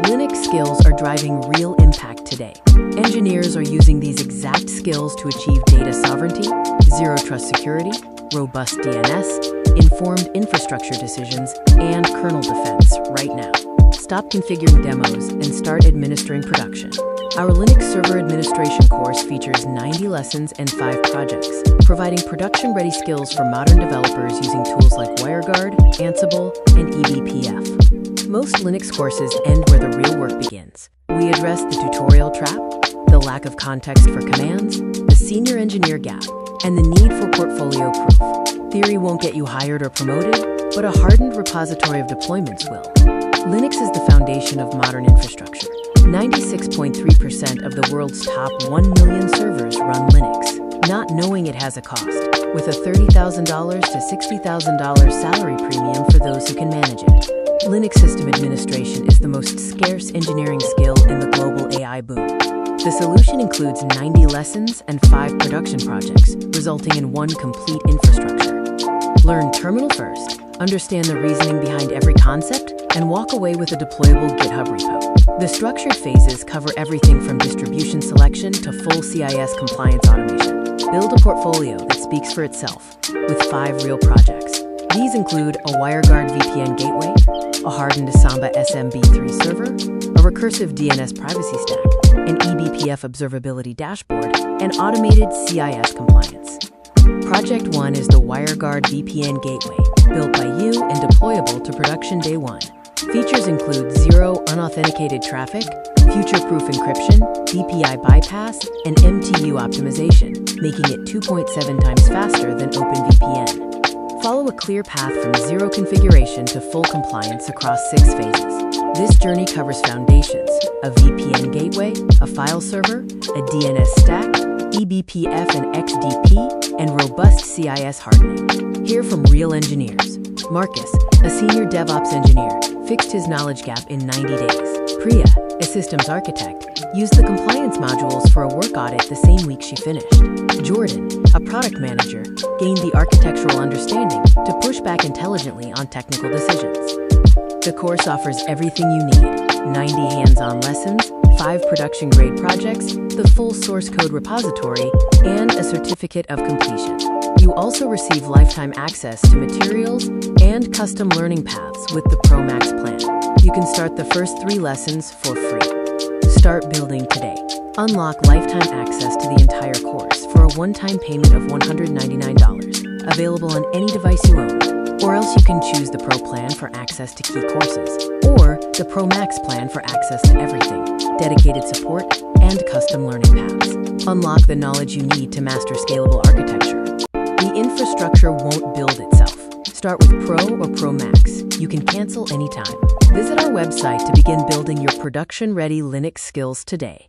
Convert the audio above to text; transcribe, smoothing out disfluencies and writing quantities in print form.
Linux skills are driving real impact today. Engineers are using these exact skills to achieve data sovereignty, zero-trust security, robust DNS, informed infrastructure decisions, and kernel defense right now. Stop configuring demos and start administering production. Our Linux server administration course features 90 lessons and 5 projects, providing production-ready skills for modern developers using tools like WireGuard, Ansible, and eBPF. Most Linux courses end where the real work begins. We address the tutorial trap, the lack of context for commands, the senior engineer gap, and the need for portfolio proof. Theory won't get you hired or promoted, but a hardened repository of deployments will. Linux is the foundation of modern infrastructure. 96.3% of the world's top 1 million servers run Linux, not knowing it has a cost, with a $30,000 to $60,000 salary premium for those who can manage it. Linux system administration is the most scarce engineering skill in the global AI boom. The solution includes 90 lessons and 5 production projects, resulting in one complete infrastructure. Learn terminal first, understand the reasoning behind every concept, and walk away with a deployable GitHub repo. The structured phases cover everything from distribution selection to full CIS compliance automation. Build a portfolio that speaks for itself, with 5 real projects. These include a WireGuard VPN gateway, a hardened Samba SMB3 server, a recursive DNS privacy stack, an eBPF observability dashboard, and automated CIS compliance. Project 1 is the WireGuard VPN gateway, built by you and deployable to production day 1. Features include zero unauthenticated traffic, future-proof encryption, DPI bypass, and MTU optimization, making it 2.7 times faster than OpenVPN. Follow a clear path from zero configuration to full compliance across 6 phases. This journey covers foundations, a VPN gateway, a file server, a DNS stack, eBPF and XDP, and robust CIS hardening. Hear from real engineers. Marcus, a senior DevOps engineer, fixed his knowledge gap in 90 days. Priya, a systems architect, used the compliance modules for a work audit the same week she finished. Jordan, a product manager, gained the architectural understanding to push back intelligently on technical decisions. The course offers everything you need: 90 hands-on lessons, 5 production-grade projects, the full source code repository, and a certificate of completion. You also receive lifetime access to materials and custom learning paths with the Pro Max plan. You can start the first 3 lessons for free. Start building today. Unlock lifetime access to the entire course for a one-time payment of $199, available on any device you own. Or else you can choose the Pro plan for access to key courses, or the Pro Max plan for access to everything, dedicated support, and custom learning paths. Unlock the knowledge you need to master scalable architecture. The infrastructure won't build itself. Start with Pro or Pro Max. You can cancel anytime. Visit our website to begin building your production-ready Linux skills today.